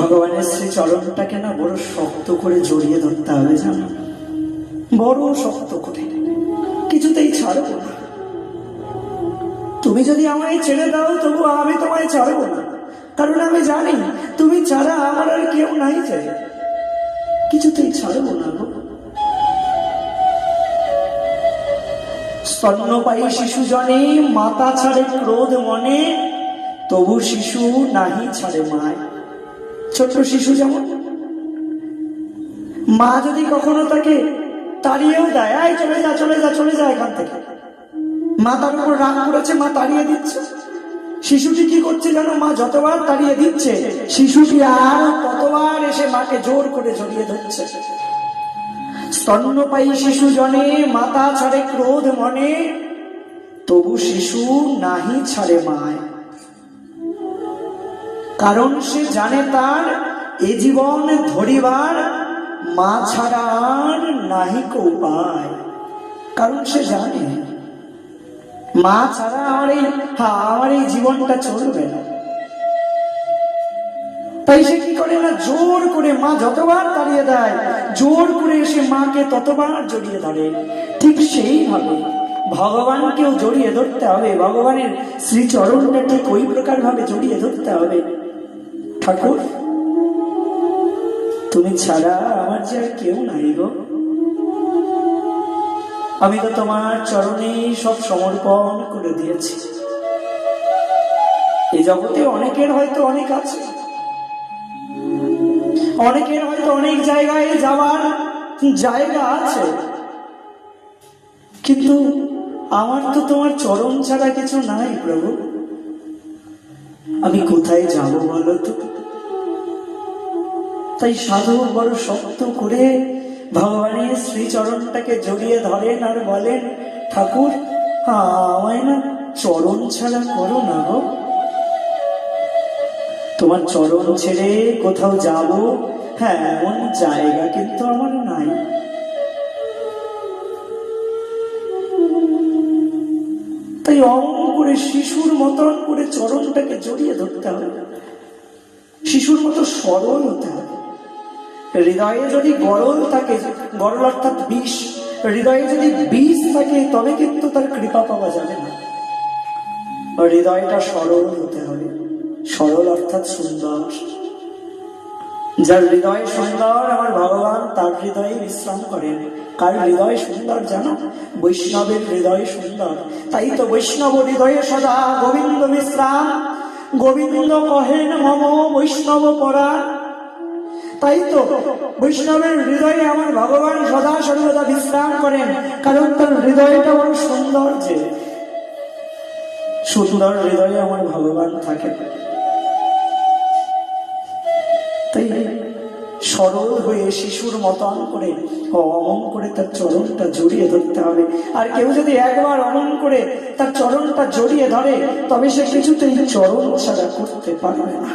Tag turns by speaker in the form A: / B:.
A: ভগবানের শ্রী চরণটাকে না বড় শক্ত করে জড়িয়ে ধরতে হবে, জানো, বড় শক্ত করে, কিছুতেই ছাড়বো না। তুমি যদি আমায় ছেড়ে দাও তবু আমি তোমায় ছাড়বো না, কারণ আমি জানি তুমি ছাড়া আমার আর কেউ নাই, যায় কিছুতেই ছাড়বো না গো। স্তন্যপায়ী শিশু জনে মাতা ছাড়ে ক্রোধ মনে, তবু শিশু নাহি ছাড়ে মায়। ছোট্ট শিশু যেমন, মা যদি কখনো তাকে তাড়িয়েও দেয়, আয় চলে যা চলে যা চলে যা এখান থেকে, মা তার উপর রাগ করেছে, মা তাড়িয়ে দিচ্ছে, শিশুটি কি করছে জানো, মা যতবার তাড়িয়ে দিচ্ছে শিশুটি আর ততবার এসে মাকে জোর করে জড়িয়ে ধরছে। স্তন্যপায়ী শিশু জনে মাতা ছাড়ে ক্রোধ মনে, তবু শিশু নাহি ছাড়ে মায়। কারণ সে জানে তার এ জীবন ধরিবার মা ছাড়া আর নাহি কো উপায়। কারণ সে জানে মা ছাড়া আমার এই জীবনটা চলবে না। তাই সে কি করে না, জোর করে, মা যতবার তাড়িয়ে দেয় জোর করে এসে মাকে ততবার জড়িয়ে ধরে। ঠিক সেইভাবে ভগবানকেও জড়িয়ে ধরতে হবে, ভগবানের শ্রীচরণটা ঠিক ওই প্রকার ভাবে জড়িয়ে ধরতে হবে। ঠাকুর, তুমি ছাড়া আমার যে আর কেউ নাই গো, আমি তো তোমার চরণে সব সমর্পণ করে দিয়েছি। এই জগতে অনেকের হয়তো অনেক আছে, অনেকের হয়তো অনেক জায়গায় যাওয়ার জায়গা আছে, কিন্তু আমার তো তোমার চরণ ছাড়া কিছু নাই প্রভু। আমি কোথায় যাব বলো তো? তাই সাধু বড় শক্ত করে ভগবানের শ্রীচরণটাকে জড়িয়ে ধরেন আর বলেন, ঠাকুর আমায় না চরণ ছাড়া করো না গো, তোমার চরণ ছেড়ে কোথাও যাব, হ্যাঁ এমন জায়গা কিন্তু আমার নাই। তাই অমন করে শিশুর মতন করে চরণটাকে জড়িয়ে ধরতে হবে, শিশুর মতো সরল হতে হবে। হৃদয়ে যদি গরল থাকে, গরল অর্থাৎ বিষ, হৃদয়ে যদি বিষ থাকে তবে কিন্তু তার কৃপা পাওয়া যাবে না। হৃদয়টা সরল হতে হবে, সরল অর্থাৎ সুন্দর। যার হৃদয় সুন্দর আমার ভগবান তার হৃদয়ে বিশ্রাম করেন। কার হৃদয় সুন্দর জানো? বৈষ্ণবের হৃদয় সুন্দর। তাই তো বৈষ্ণব হৃদয়ে সদা গোবিন্দ বিশ্রাম, গোবিন্দ কহেন মম বৈষ্ণব পরা। তাই তো বৈষ্ণবের হৃদয়ে আমার ভগবান সদা সর্বদা বিশ্রাম করেন, কারণ তার হৃদয়টা বড় সুন্দর। যে সুন্দর হৃদয়ে আমার ভগবান থাকে। তাই সরল হয়ে শিশুর মতন করে অমন করে তার চরণটা জড়িয়ে ধরতে হবে। আর কেউ যদি একবার অমন করে তার চরণটা জড়িয়ে ধরে তবে সে কিছুতেই চরণ ছাড়া করতে পারবে না।